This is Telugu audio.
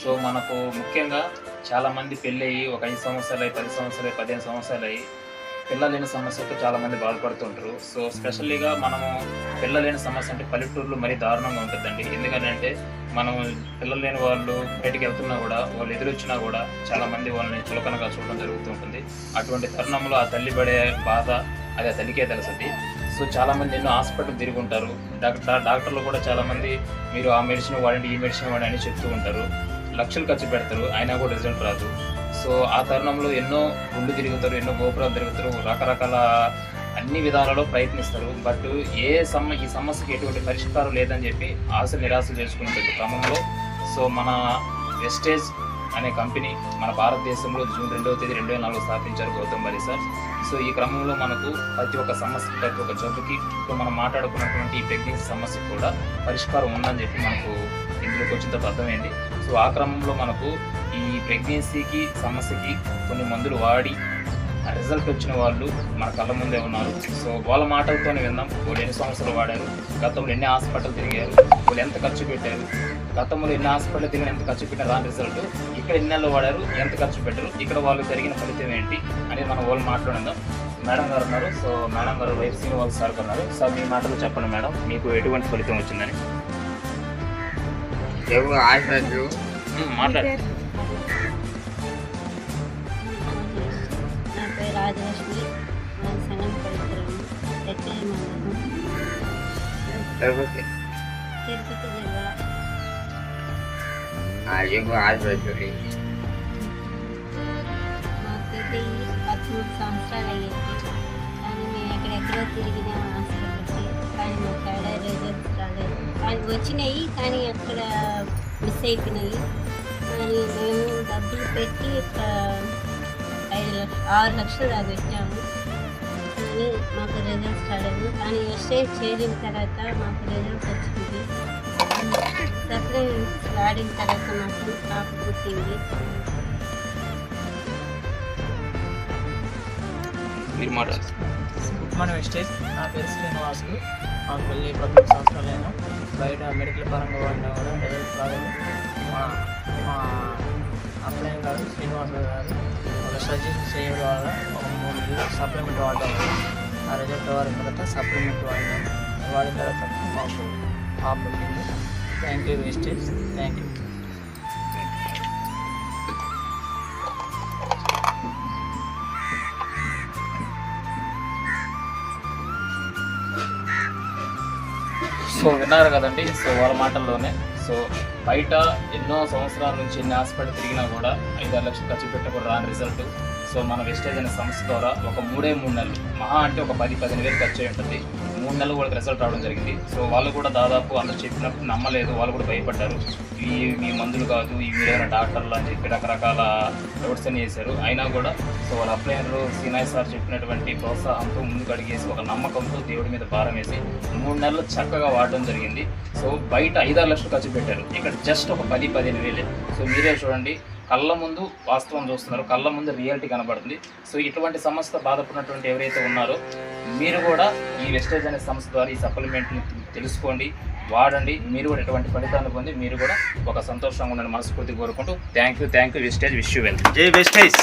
సో మనకు ముఖ్యంగా చాలామంది పెళ్ళయి ఒక 5 సంవత్సరాలు 10 సంవత్సరాలు 15 సంవత్సరాలు పిల్లలు లేని సమస్యతో చాలామంది బాధపడుతుంటారు. సో స్పెషల్లీగా మనము పిల్లలు లేని సమస్య అంటే పల్లెటూరులో మరీ దారుణంగా ఉంటుందండి. ఎందుకంటే మనం పిల్లలు లేని వాళ్ళు బయటికి వెళ్తున్నా కూడా వాళ్ళు ఎదురొచ్చినా కూడా చాలామంది వాళ్ళని చులకనగా చూడడం జరుగుతూ ఉంటుంది. అటువంటి తరుణంలో ఆ తల్లి పడే బాధ అది ఆ తల్లికే తెలుస్తుంది. సో చాలామంది ఎన్నో హాస్పిటల్ తిరిగి ఉంటారు. డాక్టర్లు కూడా చాలామంది మీరు ఆ మెడిసిన్ వాడండి ఈ మెడిసిన్ వాడండి అని చెప్తూ ఉంటారు. లక్షలు ఖర్చు పెడతారు, అయినా కూడా రిజల్ట్ రాదు. సో ఆ తరుణంలో ఎన్నో గుళ్ళు తిరుగుతారు, ఎన్నో గోపురాలు తిరుగుతారు, రకరకాల అన్ని విధాలలో ప్రయత్నిస్తారు. బట్ ఈ సమస్యకి ఎటువంటి పరిష్కారం లేదని చెప్పి ఆశ నిరాశలు చేసుకునే క్రమంలో సో మన వెస్టేజ్ అనే కంపెనీ మన భారతదేశంలో జూన్ 2వ తేదీ 2004 స్థాపించారు గౌతమ్ బలి సార్. సో ఈ క్రమంలో మనకు ప్రతి ఒక్క సమస్యకి ప్రతి ఒక్క జబ్బుకి ఇప్పుడు మనం మాట్లాడుకున్నటువంటి ఈ ప్రెగ్నెన్సీ సమస్యకు కూడా పరిష్కారం ఉందని చెప్పి మనకు ఇందులోకి వచ్చిన తర్వాత అర్థమైంది. సో ఆ క్రమంలో మనకు ఈ ప్రెగ్నెన్సీకి సమస్యకి కొన్ని మందులు వాడి రిజల్ట్ వచ్చిన వాళ్ళు మన కళ్ళ ముందే ఉన్నారు. సో వాళ్ళ మాటలతోనే విందాం. వాళ్ళు ఎన్ని సంవత్సరాలు వాడారు, గతంలో ఎన్ని హాస్పిటల్ తిరిగారు, వాళ్ళు ఎంత ఖర్చు పెట్టారు, గతంలో ఎన్ని హాస్పిటల్ తిరిగి ఎంత ఖర్చు పెట్టారు దాని రిజల్ట్, ఇక్కడ ఎన్ని నెలలు వాడారు, ఎంత ఖర్చు పెట్టారు, ఇక్కడ వాళ్ళు జరిగిన ఫలితం ఏంటి అనేది మనం వాళ్ళు మాట్లాడిందాం. మేడం గారు ఉన్నారు. సో మేడం గారు వైఫ్ శ్రీనివాస్ సార్ ఉన్నారు. సార్ మీ మాటలు చెప్పండి మేడం, మీకు ఎటువంటి ఫలితం వచ్చిందని మాట్లాడు. నా పేరు రాజలక్ష్మి, సంగం పవిత్రం, తిరుపతి జిల్లా. మా పెళ్ళి 13 సంవత్సరాలు అయ్యింది. కానీ మేము ఎక్కడెక్కడో తిరిగినాం హాస్పిటల్కి, కానీ మాకు ఏడా రిజల్ట్స్ రాలేదు. కానీ వచ్చినాయి కానీ అక్కడ మిస్ అయిపోయినాయి. కానీ మేము డబ్బులు పెట్టి 6 లక్షలు దాకా పెట్టాము, కానీ మాకు రిజల్ట్స్ రాలేదు. కానీ వెస్టేజ్ చేరిన తర్వాత మాకు రిజల్ట్స్ వచ్చింది. సప్లిమెంట్స్ వాడిన తర్వాత మాకు పాప పుట్టింది. మన వెస్టేజ్. నా పేరు శ్రీనివాసులు. మాకు పెళ్ళి 13 సంవత్సరాలైనా బయట మెడికల్ పరంగా వాడినా కూడా రిజల్ట్ రాలేదు. మా అప్లైన్ గారు శ్రీనివాసులు గారు ఒక సజెషన్ చేయడం వల్ల ఒక 3 నెలలు సప్లిమెంట్ వాడడం వల్ల ఆ రిజల్ట్ వాడిన తర్వాత సప్లిమెంట్ వాడిన తర్వాత మాకు పాప పుట్టింది. Thank you Vestige, thank you. So విన్నారు కదండి. సో వాళ్ళ మాటల్లోనే సో బయట ఎన్నో సంవత్సరాల నుంచి ఎన్ని హాస్పిటల్ తిరిగినా కూడా 5-6 లక్షలు ఖర్చు పెట్టిన కూడా రాని రిజల్ట్. సో మన వెస్టేజ్ అనే సంస్థ ద్వారా ఒక 3 నెలలు మహా అంటే ఒక 10-15 వేలు ఖర్చు అయి ఉంటుంది. 3 నెలలు వాళ్ళకి రిజల్ట్ రావడం జరిగింది. సో వాళ్ళు కూడా దాదాపు అందరూ చెప్పినప్పుడు నమ్మలేదు, వాళ్ళు కూడా భయపడ్డారు. మీ మందులు కాదు, ఈ మీరైన డాక్టర్లు అని చెప్పి రకరకాల డౌట్స్ అని చేశారు. అయినా కూడా సో వాళ్ళ అప్లైనర్లు శ్రీనాయ్ సార్ చెప్పినటువంటి ప్రోత్సాహంతో ముందుకు అడిగేసి ఒక నమ్మకంతో దేవుడి మీద భారం వేసి 3 నెలలు చక్కగా వాడడం జరిగింది. సో బయట 5-6 లక్షలు ఖర్చు పెట్టారు, ఇక్కడ జస్ట్ ఒక 10-15 వేలే. సో మీరే చూడండి, కళ్ళ ముందు వాస్తవం చూస్తున్నారు, కళ్ళ ముందు రియాలిటీ కనబడుతుంది. సో ఇటువంటి సమస్యతో బాధపడినటువంటి ఎవరైతే ఉన్నారో మీరు కూడా ఈ వెస్టేజ్ అనే సంస్థ ద్వారా ఈ సప్లిమెంట్ని తెలుసుకోండి, వాడండి. మీరు కూడా ఎటువంటి ఫలితాన్ని పొంది మీరు కూడా ఒక సంతోషంగా ఉండాలని మనస్ఫూర్తి కోరుకుంటూ thank you Vestige, wish you well. జై వెస్టేజ్.